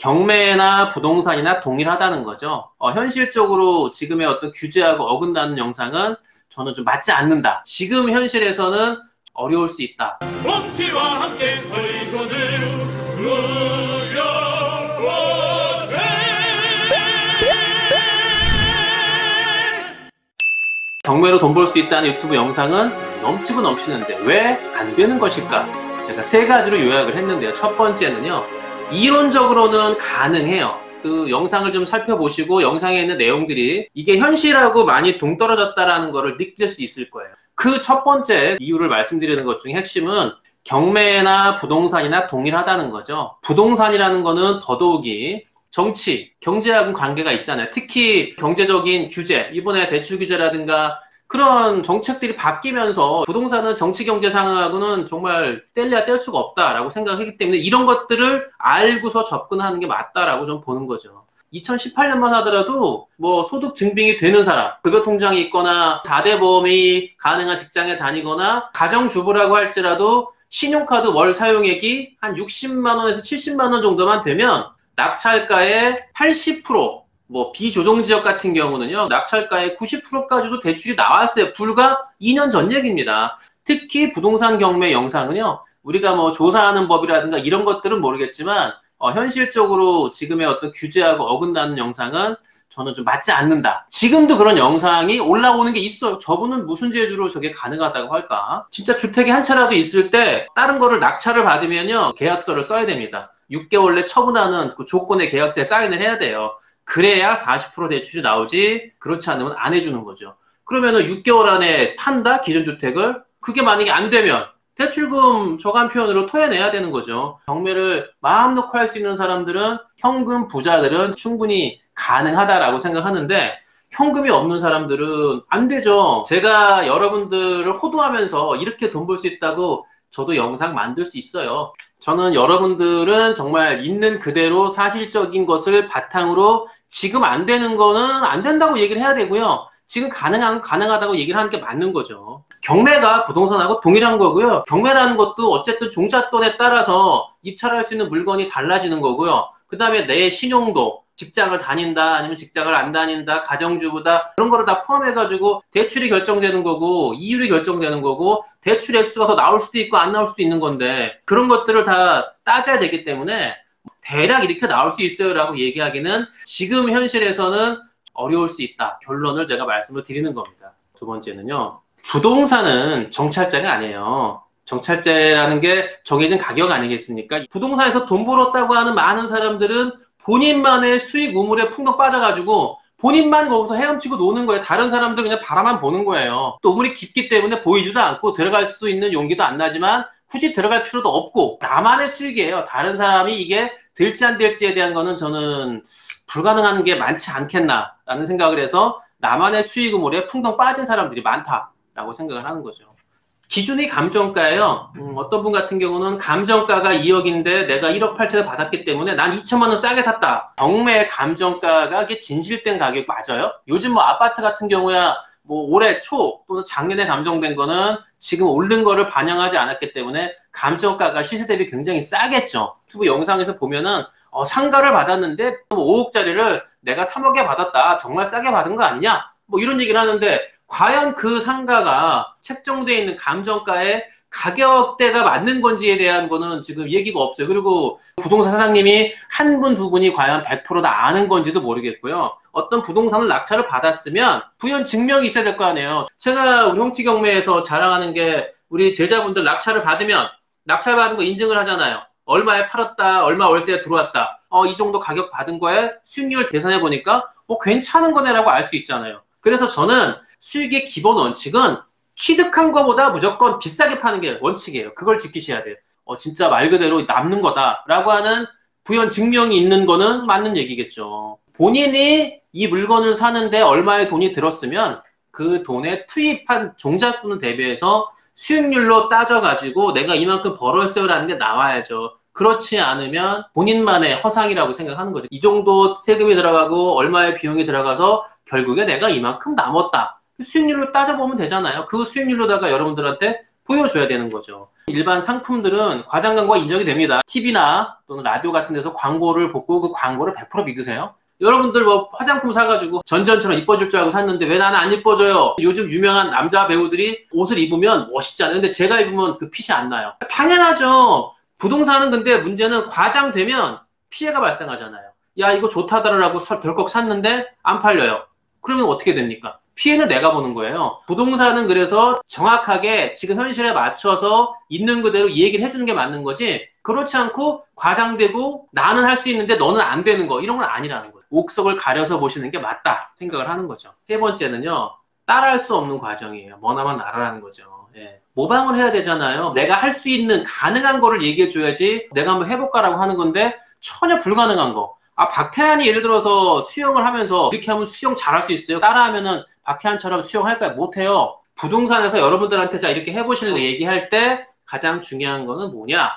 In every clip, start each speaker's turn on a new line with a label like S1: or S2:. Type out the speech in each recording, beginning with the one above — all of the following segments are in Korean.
S1: 경매나 부동산이나 동일하다는 거죠. 현실적으로 지금의 어떤 규제하고 어긋나는 영상은 저는 좀 맞지 않는다. 지금 현실에서는 어려울 수 있다.
S2: 홈티와 함께 우리 손을 눌러보세.
S1: 경매로 돈 벌 수 있다는 유튜브 영상은 넘치고 넘치는데 왜 안 되는 것일까? 제가 세 가지로 요약을 했는데요. 첫 번째는요. 이론적으로는 가능해요. 그 영상을 좀 살펴보시고 영상에 있는 내용들이 이게 현실하고 많이 동떨어졌다라는 거를 느낄 수 있을 거예요. 그 첫 번째 이유를 말씀드리는 것 중에 핵심은 경매나 부동산이나 동일하다는 거죠. 부동산이라는 거는 더더욱이 정치, 경제하고 관계가 있잖아요. 특히 경제적인 규제, 이번에 대출 규제라든가 그런 정책들이 바뀌면서 부동산은 정치 경제 상황하고는 정말 뗄래야 뗄 수가 없다라고 생각하기 때문에 이런 것들을 알고서 접근하는 게 맞다라고 좀 보는 거죠. 2018년만 하더라도 뭐 소득 증빙이 되는 사람, 급여 통장이 있거나 4대 보험이 가능한 직장에 다니거나 가정주부라고 할지라도 신용카드 월 사용액이 한 60만 원에서 70만 원 정도만 되면 낙찰가의 80%, 뭐 비조정 지역 같은 경우는요. 낙찰가의 90%까지도 대출이 나왔어요. 불과 2년 전 얘기입니다. 특히 부동산 경매 영상은요. 우리가 뭐 조사하는 법이라든가 이런 것들은 모르겠지만 현실적으로 지금의 어떤 규제하고 어긋나는 영상은 저는 좀 맞지 않는다. 지금도 그런 영상이 올라오는 게 있어요. 저분은 무슨 재주로 저게 가능하다고 할까? 진짜 주택이 한 채라도 있을 때 다른 거를 낙찰을 받으면요. 계약서를 써야 됩니다. 6개월 내 처분하는 그 조건의 계약서에 사인을 해야 돼요. 그래야 40% 대출이 나오지 그렇지 않으면 안 해주는 거죠. 그러면은 6개월 안에 판다 기존 주택을 그게 만약에 안 되면 대출금 저간 표현으로 토해내야 되는 거죠. 경매를 마음 놓고 할 수 있는 사람들은 현금 부자들은 충분히 가능하다라고 생각하는데 현금이 없는 사람들은 안 되죠. 제가 여러분들을 호도하면서 이렇게 돈 벌 수 있다고 저도 영상 만들 수 있어요. 저는 여러분들은 정말 있는 그대로 사실적인 것을 바탕으로 지금 안 되는 거는 안 된다고 얘기를 해야 되고요. 지금 가능하다고 얘기를 하는 게 맞는 거죠. 경매가 부동산하고 동일한 거고요. 경매라는 것도 어쨌든 종잣돈에 따라서 입찰할 수 있는 물건이 달라지는 거고요. 그 다음에 내 신용도, 직장을 다닌다 아니면 직장을 안 다닌다, 가정주부다 그런 거를 다 포함해가지고 대출이 결정되는 거고 이율이 결정되는 거고 대출 액수가 더 나올 수도 있고 안 나올 수도 있는 건데 그런 것들을 다 따져야 되기 때문에 대략 이렇게 나올 수 있어요 라고 얘기하기는 지금 현실에서는 어려울 수 있다. 결론을 제가 말씀을 드리는 겁니다. 두 번째는요. 부동산은 정찰제가 아니에요. 정찰제라는 게 정해진 가격 아니겠습니까? 부동산에서 돈 벌었다고 하는 많은 사람들은 본인만의 수익 우물에 풍덩 빠져가지고 본인만 거기서 헤엄치고 노는 거예요. 다른 사람들 그냥 바라만 보는 거예요. 또 우물이 깊기 때문에 보이지도 않고 들어갈 수 있는 용기도 안 나지만 굳이 들어갈 필요도 없고 나만의 수익이에요. 다른 사람이 이게 될지 안 될지에 대한 거는 저는 불가능한 게 많지 않겠나라는 생각을 해서 나만의 수익 우물에 풍덩 빠진 사람들이 많다라고 생각을 하는 거죠. 기준이 감정가예요. 어떤 분 같은 경우는 감정가가 2억인데 내가 1억 8천에 받았기 때문에 난 2천만 원 싸게 샀다. 경매 감정가가 이게 진실된 가격 맞아요? 요즘 뭐 아파트 같은 경우야 뭐 올해 초 또는 작년에 감정된 거는 지금 오른 거를 반영하지 않았기 때문에 감정가가 시세 대비 굉장히 싸겠죠. 유튜브 영상에서 보면은 상가를 받았는데 5억짜리를 내가 3억에 받았다. 정말 싸게 받은 거 아니냐? 뭐 이런 얘기를 하는데 과연 그 상가가 책정되어 있는 감정가의 가격대가 맞는 건지에 대한 거는 지금 얘기가 없어요. 그리고 부동산 사장님이 한 분, 두 분이 과연 100% 다 아는 건지도 모르겠고요. 어떤 부동산을 낙찰을 받았으면 부연 증명이 있어야 될 거 아니에요. 제가 우리 홍티 경매에서 자랑하는 게 우리 제자분들 낙찰을 받으면 낙찰 받은 거 인증을 하잖아요. 얼마에 팔았다, 얼마 월세에 들어왔다. 이 정도 가격 받은 거에 수익률 계산해 보니까 괜찮은 거네라고 알 수 있잖아요. 그래서 저는 수익의 기본 원칙은 취득한 거보다 무조건 비싸게 파는 게 원칙이에요. 그걸 지키셔야 돼요. 진짜 말 그대로 남는 거다라고 하는 부연 증명이 있는 거는 맞는 얘기겠죠. 본인이 이 물건을 사는데 얼마의 돈이 들었으면 그 돈에 투입한 종잣돈을 대비해서 수익률로 따져가지고 내가 이만큼 벌었어요라는 게 나와야죠. 그렇지 않으면 본인만의 허상이라고 생각하는 거죠. 이 정도 세금이 들어가고 얼마의 비용이 들어가서 결국에 내가 이만큼 남았다. 수익률로 따져보면 되잖아요. 그 수익률로다가 여러분들한테 보여줘야 되는 거죠. 일반 상품들은 과장 광고가 인정이 됩니다. TV나 또는 라디오 같은 데서 광고를 보고 그 광고를 100% 믿으세요? 여러분들 뭐 화장품 사가지고 전전처럼 이뻐질 줄 알고 샀는데 왜 나는 안 이뻐져요? 요즘 유명한 남자 배우들이 옷을 입으면 멋있잖아요. 근데 제가 입으면 그 핏이 안 나요. 당연하죠. 부동산은 근데 문제는 과장되면 피해가 발생하잖아요. 야, 이거 좋다더라고 덜컥 샀는데 안 팔려요. 그러면 어떻게 됩니까? 피해는 내가 보는 거예요. 부동산은 그래서 정확하게 지금 현실에 맞춰서 있는 그대로 이 얘기를 해주는 게 맞는 거지, 그렇지 않고 과장되고 나는 할 수 있는데 너는 안 되는 거, 이런 건 아니라는 거예요. 옥석을 가려서 보시는 게 맞다 생각을 하는 거죠. 세 번째는요, 따라할 수 없는 과정이에요. 머나먼 나라라는 거죠. 예. 모방을 해야 되잖아요. 내가 할 수 있는 가능한 거를 얘기해 줘야지 내가 한번 해볼까라고 하는 건데 전혀 불가능한 거. 아, 박태환이 예를 들어서 수영을 하면서 이렇게 하면 수영 잘할 수 있어요? 따라하면은 박태환처럼 수영할까요? 못해요. 부동산에서 여러분들한테 자 이렇게 해보실래 얘기할 때 가장 중요한 거는 뭐냐?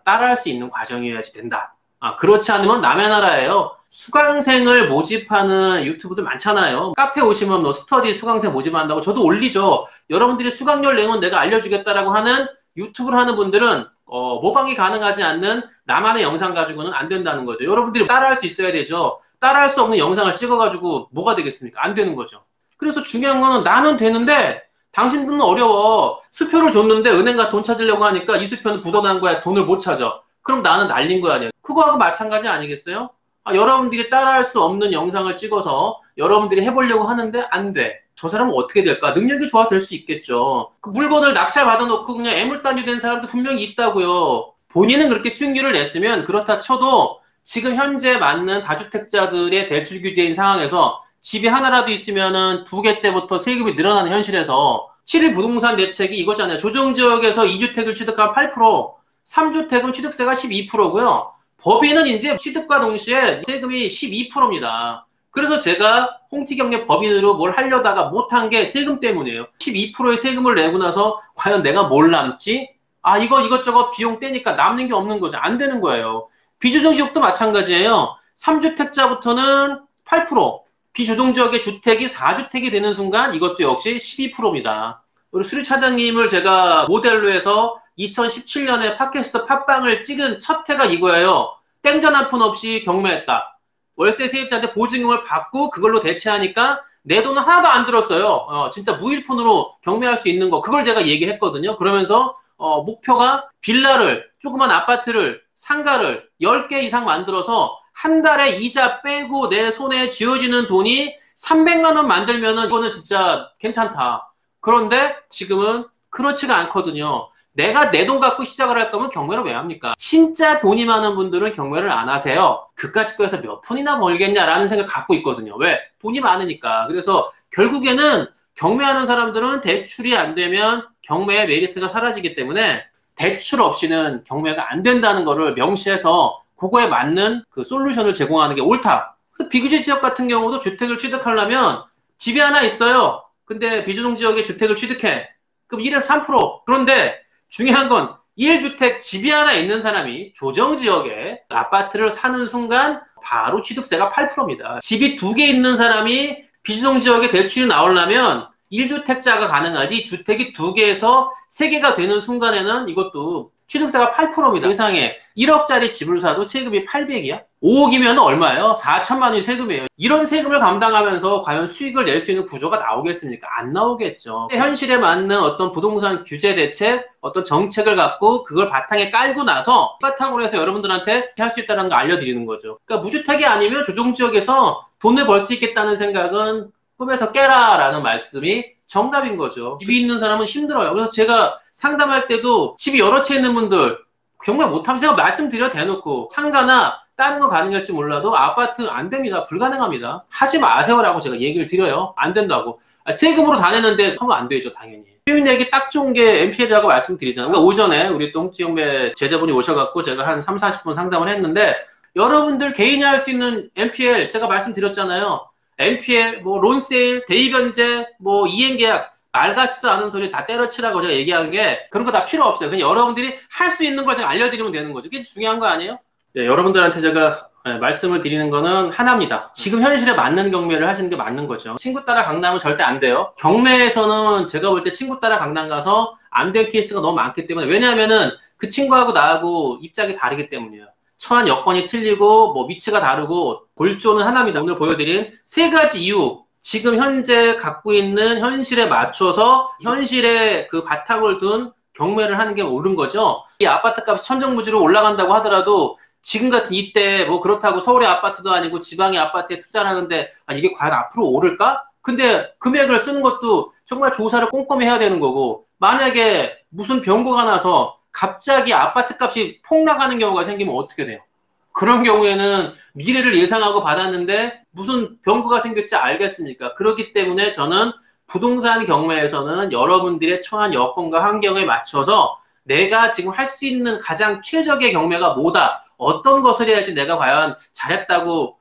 S1: 따라할 수 있는 과정이어야지 된다. 아, 그렇지 않으면 남의 나라예요. 수강생을 모집하는 유튜브도 많잖아요. 카페 오시면 뭐 스터디 수강생 모집한다고 저도 올리죠. 여러분들이 수강료 내면 내가 알려주겠다라고 하는 유튜브를 하는 분들은 모방이 가능하지 않는 나만의 영상 가지고는 안 된다는 거죠. 여러분들이 따라할 수 있어야 되죠. 따라할 수 없는 영상을 찍어가지고 뭐가 되겠습니까? 안 되는 거죠. 그래서 중요한 거는 나는 되는데 당신들은 어려워. 수표를 줬는데 은행가 돈 찾으려고 하니까 이 수표는 묻어난 거야. 돈을 못 찾아. 그럼 나는 날린 거 아니에요. 그거하고 마찬가지 아니겠어요? 아, 여러분들이 따라할 수 없는 영상을 찍어서 여러분들이 해보려고 하는데 안 돼. 저 사람은 어떻게 될까? 능력이 좋아질 수 있겠죠. 그 물건을 낙찰 받아놓고 그냥 애물단지 된 사람도 분명히 있다고요. 본인은 그렇게 수익률을 냈으면 그렇다 쳐도 지금 현재 맞는 다주택자들의 대출 규제인 상황에서 집이 하나라도 있으면은 두 개째부터 세금이 늘어나는 현실에서 7일 부동산 대책이 이거잖아요. 조정지역에서 2주택을 취득한 8%, 3주택은 취득세가 12%고요. 법인은 이제 취득과 동시에 세금이 12%입니다. 그래서 제가 홍티경례 법인으로 뭘 하려다가 못한 게 세금 때문이에요. 12%의 세금을 내고 나서 과연 내가 뭘 남지? 아, 이것저것 비용 떼니까 남는 게 없는 거죠. 안 되는 거예요. 비조정지역도 마찬가지예요. 3주택자부터는 8%, 비조정지역의 주택이 4주택이 되는 순간 이것도 역시 12%입니다. 우리 수리 차장님을 제가 모델로 해서 2017년에 팟캐스트 팟빵을 찍은 첫 해가 이거예요. 땡전 한 푼 없이 경매했다. 월세 세입자한테 보증금을 받고 그걸로 대체하니까 내 돈은 하나도 안 들었어요. 진짜 무일푼으로 경매할 수 있는 거, 그걸 제가 얘기했거든요. 그러면서 목표가 빌라를, 조그만 아파트를, 상가를 10개 이상 만들어서 한 달에 이자 빼고 내 손에 쥐어지는 돈이 300만 원 만들면은 이거는 진짜 괜찮다. 그런데 지금은 그렇지가 않거든요. 내가 내 돈 갖고 시작을 할 거면 경매를 왜 합니까? 진짜 돈이 많은 분들은 경매를 안 하세요. 그까짓 거에서 몇 푼이나 벌겠냐라는 생각 갖고 있거든요. 왜? 돈이 많으니까. 그래서 결국에는 경매하는 사람들은 대출이 안 되면 경매의 메리트가 사라지기 때문에 대출 없이는 경매가 안 된다는 거를 명시해서 그거에 맞는 그 솔루션을 제공하는 게 옳다. 그래서 비규제 지역 같은 경우도 주택을 취득하려면 집이 하나 있어요. 근데 비조정 지역에 주택을 취득해. 그럼 1에서 3%. 그런데 중요한 건 1주택 집이 하나 있는 사람이 조정지역에 아파트를 사는 순간 바로 취득세가 8%입니다. 집이 2개 있는 사람이 비조정지역에 대출이 나오려면 1주택자가 가능하지, 주택이 2개에서 3개가 되는 순간에는 이것도 취득세가 8%입니다. 세상에 1억짜리 집을 사도 세금이 800이야? 5억이면 얼마예요? 4천만 원이 세금이에요. 이런 세금을 감당하면서 과연 수익을 낼 수 있는 구조가 나오겠습니까? 안 나오겠죠. 현실에 맞는 어떤 부동산 규제 대책, 어떤 정책을 갖고 그걸 바탕에 깔고 나서 바탕으로 해서 여러분들한테 할 수 있다는 거 알려드리는 거죠. 그러니까 무주택이 아니면 조정지역에서 돈을 벌 수 있겠다는 생각은 꿈에서 깨라라는 말씀이 정답인 거죠. 집이 있는 사람은 힘들어요. 그래서 제가 상담할 때도 집이 여러 채 있는 분들 경매 못하면 제가 말씀드려 대놓고 상가나 다른 거 가능할지 몰라도 아파트 안 됩니다. 불가능합니다. 하지 마세요라고 제가 얘기를 드려요. 안 된다고. 세금으로 다 내는데 하면 안 되죠, 당연히. 수익 내기 딱 좋은 게 NPL이라고 말씀드리잖아요. 그러니까 오전에 우리 또 홍티경매 제자분이 오셔갖고 제가 한 3, 40분 상담을 했는데 여러분들 개인이 할 수 있는 NPL 제가 말씀드렸잖아요. NPL, 뭐 론세일, 대입변제, 뭐 이행계약, 말 같지도 않은 소리 다 때려치라고 제가 얘기하는 게 그런 거 다 필요 없어요. 그냥 여러분들이 할 수 있는 걸 제가 알려드리면 되는 거죠. 그게 중요한 거 아니에요? 네, 여러분들한테 제가 말씀을 드리는 거는 하나입니다. 지금 현실에 맞는 경매를 하시는 게 맞는 거죠. 친구 따라 강남은 절대 안 돼요. 경매에서는 제가 볼 때 친구 따라 강남 가서 안 된 케이스가 너무 많기 때문에, 왜냐하면은 그 친구하고 나하고 입장이 다르기 때문이에요. 처한 여건이 틀리고 뭐 위치가 다르고 골조는 하나입니다. 오늘 보여드린 세 가지 이유, 지금 현재 갖고 있는 현실에 맞춰서 현실에 그 바탕을 둔 경매를 하는 게 옳은 거죠. 이 아파트 값이 천정부지로 올라간다고 하더라도 지금 같은 이때 뭐 그렇다고 서울의 아파트도 아니고 지방의 아파트에 투자를 하는데 이게 과연 앞으로 오를까? 근데 금액을 쓰는 것도 정말 조사를 꼼꼼히 해야 되는 거고, 만약에 무슨 병고가 나서 갑자기 아파트 값이 폭락하는 경우가 생기면 어떻게 돼요? 그런 경우에는 미래를 예상하고 받았는데 무슨 병고가 생길지 알겠습니까? 그렇기 때문에 저는 부동산 경매에서는 여러분들의 처한 여건과 환경에 맞춰서 내가 지금 할 수 있는 가장 최적의 경매가 뭐다, 어떤 것을 해야지 내가 과연 잘했다고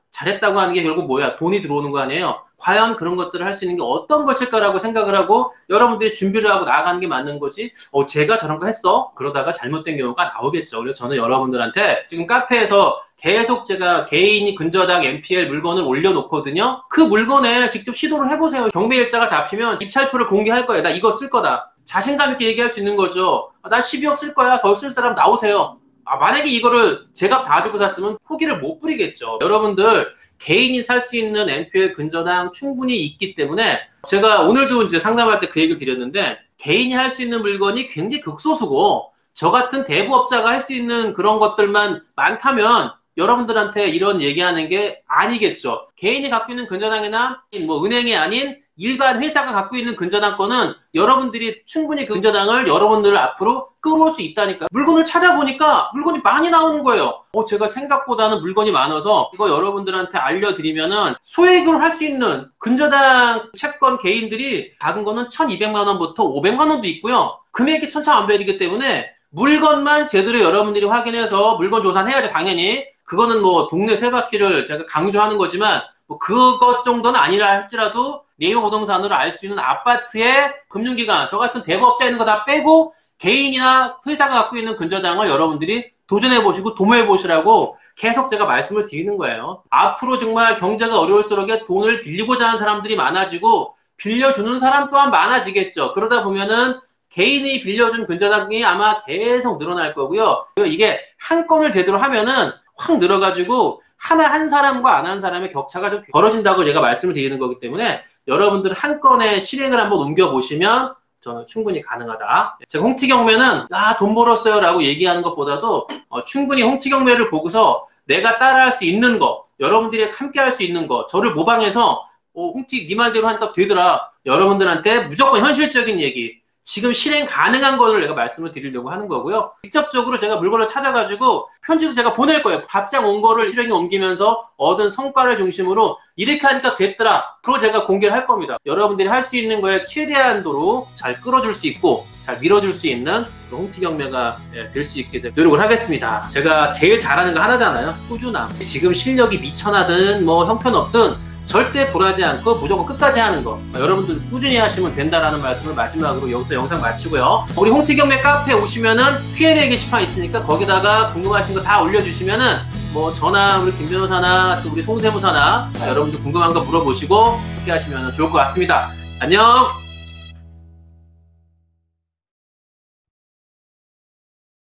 S1: 하는 게 결국 뭐야? 돈이 들어오는 거 아니에요? 과연 그런 것들을 할 수 있는 게 어떤 것일까라고 생각을 하고 여러분들이 준비를 하고 나아가는 게 맞는 거지, 제가 저런 거 했어? 그러다가 잘못된 경우가 나오겠죠. 그래서 저는 여러분들한테 지금 카페에서 계속 제가 개인이 근저당 MPL 물건을 올려놓거든요. 그 물건에 직접 시도를 해보세요. 경매일자가 잡히면 입찰표를 공개할 거예요. 나 이거 쓸 거다. 자신감 있게 얘기할 수 있는 거죠. 나 12억 쓸 거야. 더 쓸 사람 나오세요. 만약에 이거를 제가 봐주고 샀으면 포기를 못 부리겠죠. 여러분들 개인이 살 수 있는 MPL 근저당 충분히 있기 때문에 제가 오늘도 이제 상담할 때 그 얘기를 드렸는데, 개인이 할 수 있는 물건이 굉장히 극소수고 저 같은 대부업자가 할 수 있는 그런 것들만 많다면 여러분들한테 이런 얘기하는 게 아니겠죠. 개인이 갖고 있는 근저당이나 뭐 은행이 아닌 일반 회사가 갖고 있는 근저당권은 여러분들이 충분히 근저당을 여러분들을 앞으로 끌어올 수 있다니까. 물건을 찾아보니까 물건이 많이 나오는 거예요. 제가 생각보다는 물건이 많아서 이거 여러분들한테 알려드리면은 소액으로 할 수 있는 근저당 채권 개인들이 작은 거는 1,200만 원부터 500만 원도 있고요. 금액이 천차만별이기 때문에 물건만 제대로 여러분들이 확인해서 물건 조사는 해야죠. 당연히 그거는 뭐 동네 세 바퀴를 제가 강조하는 거지만 뭐 그것 정도는 아니라 할지라도 네이버 부동산으로 알 수 있는 아파트의 금융기관, 저 같은 대부업자 있는 거 다 빼고 개인이나 회사가 갖고 있는 근저당을 여러분들이 도전해보시고 도모해보시라고 계속 제가 말씀을 드리는 거예요. 앞으로 정말 경제가 어려울수록 돈을 빌리고자 하는 사람들이 많아지고 빌려주는 사람 또한 많아지겠죠. 그러다 보면은 개인이 빌려준 근저당이 아마 계속 늘어날 거고요. 이게 한 건을 제대로 하면은 확 늘어가지고 한 사람과 안 한 사람의 격차가 좀 벌어진다고 제가 말씀을 드리는 거기 때문에 여러분들 한 건의 실행을 한번 옮겨보시면 저는 충분히 가능하다. 제가 홍티경매는 돈 벌었어요 라고 얘기하는 것보다도 충분히 홍티경매를 보고서 내가 따라할 수 있는 거, 여러분들이 함께 할 수 있는 거, 저를 모방해서 홍티 네 말대로 하니까 되더라, 여러분들한테 무조건 현실적인 얘기, 지금 실행 가능한 거를 내가 말씀을 드리려고 하는 거고요. 직접적으로 제가 물건을 찾아가지고 편지도 제가 보낼 거예요. 답장 온 거를 실행에 옮기면서 얻은 성과를 중심으로 이렇게 하니까 됐더라, 그걸 제가 공개를 할 겁니다. 여러분들이 할 수 있는 거에 최대한도로 잘 끌어줄 수 있고 잘 밀어줄 수 있는 홍티경매가 될 수 있게 노력을 하겠습니다. 제가 제일 잘하는 거 하나잖아요. 꾸준함. 지금 실력이 미천하든 뭐 형편없든 절대 굴하지 않고 무조건 끝까지 하는 거, 여러분들 꾸준히 하시면 된다라는 말씀을 마지막으로 여기서 영상 마치고요. 우리 홍티경매 카페에 오시면은 Q&A 게시판 있으니까 거기다가 궁금하신 거 다 올려주시면은 뭐 저나 우리 김 변호사나 또 우리 송세무사나 여러분들 궁금한 거 물어보시고 그렇게 하시면 좋을 것 같습니다. 안녕.